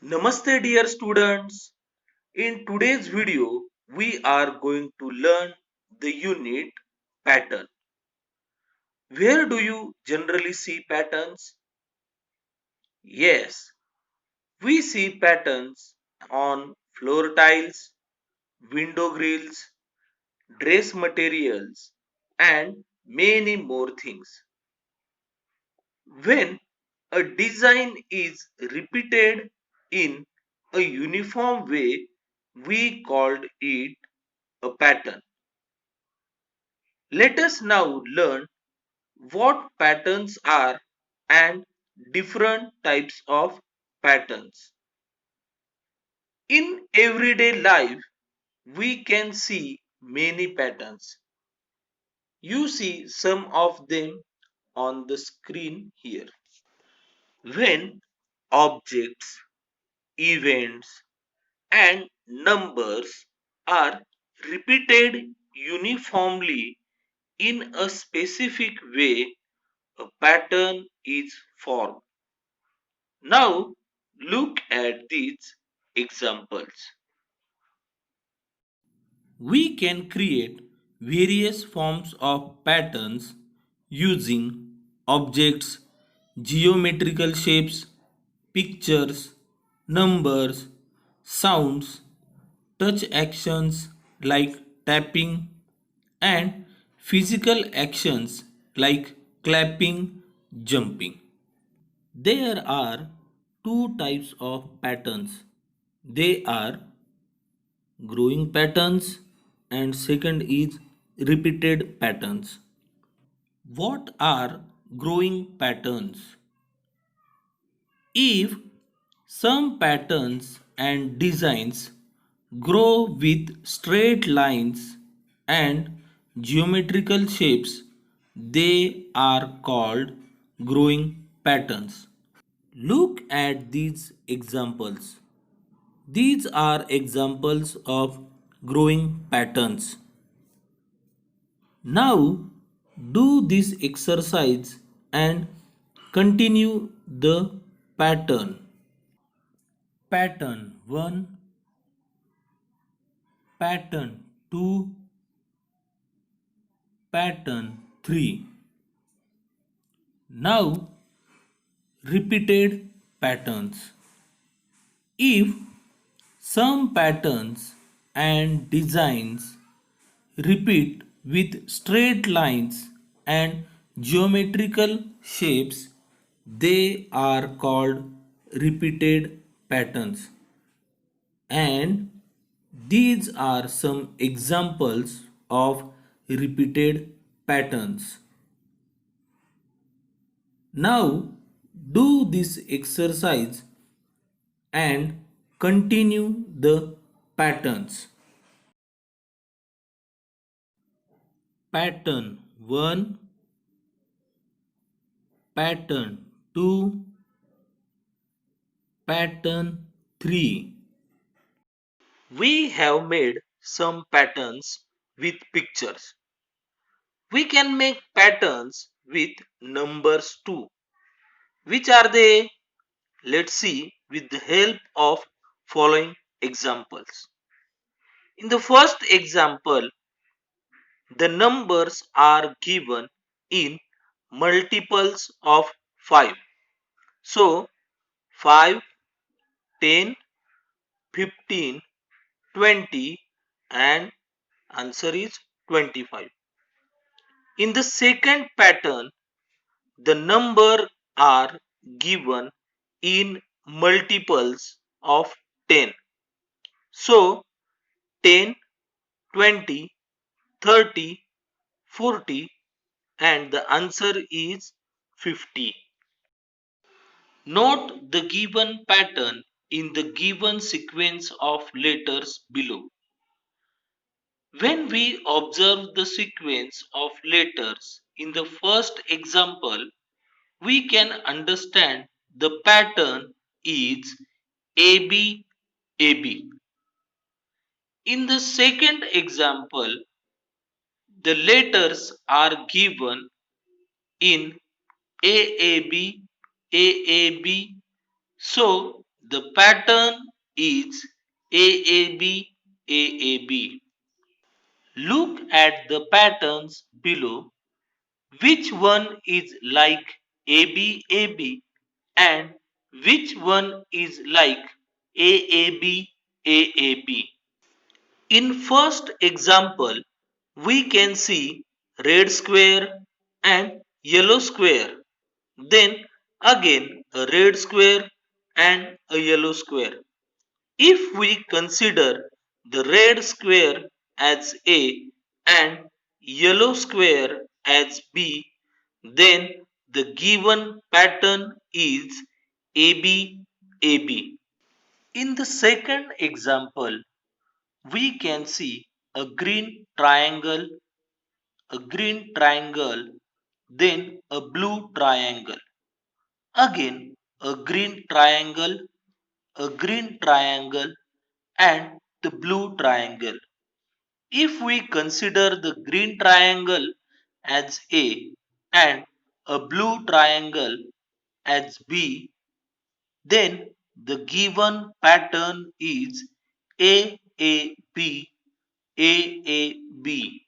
Namaste dear students. In today's video, we are going to learn the unit pattern. Where do you generally see patterns? Yes, we see patterns on floor tiles, window grills, dress materials, and many more things. When a design is repeated in a uniform way, we called it a pattern. Let us now learn what patterns are and different types of patterns. In everyday life, we can see many patterns. You see some of them on the screen here. When objects, events, and numbers are repeated uniformly in a specific way, a pattern is formed. Now look at these examples. We can create various forms of patterns using objects, geometrical shapes, pictures, numbers, sounds, touch actions like tapping, and physical actions like clapping, jumping. There are two types of patterns. They are growing patterns and second is repeated patterns. What are growing patterns? If some patterns and designs grow with straight lines and geometrical shapes, they are called growing patterns. Look at these examples. These are examples of growing patterns. Now do this exercise and continue the pattern. Pattern 1, pattern 2, pattern 3. Now repeated patterns. If some patterns and designs repeat with straight lines and geometrical shapes, they are called repeated patterns. And these are some examples of repeated patterns. Now do this exercise and continue the patterns. Pattern 1, pattern 2, pattern 3. We have made some patterns with pictures. We can make patterns with numbers too. Which are they? Let's see with the help of following examples. In the first example, the numbers are given in multiples of 5. So 5, 10, 15, 20 and answer is 25. In the second pattern, the number are given in multiples of 10. So 10, 20, 30, 40 and the answer is 50. Note the given pattern in the given sequence of letters below. When we observe the sequence of letters in the first example, we can understand the pattern is AB AB. In the second example, the letters are given in AAB AAB, so The pattern is AAB, AAB. Look at the patterns below. Which one is like AB, AB and which one is like AAB, AAB? In first example, we can see red square and yellow square. Then again a red square and a yellow square. If we consider the red square as A and yellow square as B, then the given pattern is AB, AB. In the second example, we can see a green triangle, then a blue triangle. Again, a green triangle, and the blue triangle. If we consider the green triangle as A and a blue triangle as B, then the given pattern is AAB, AAB.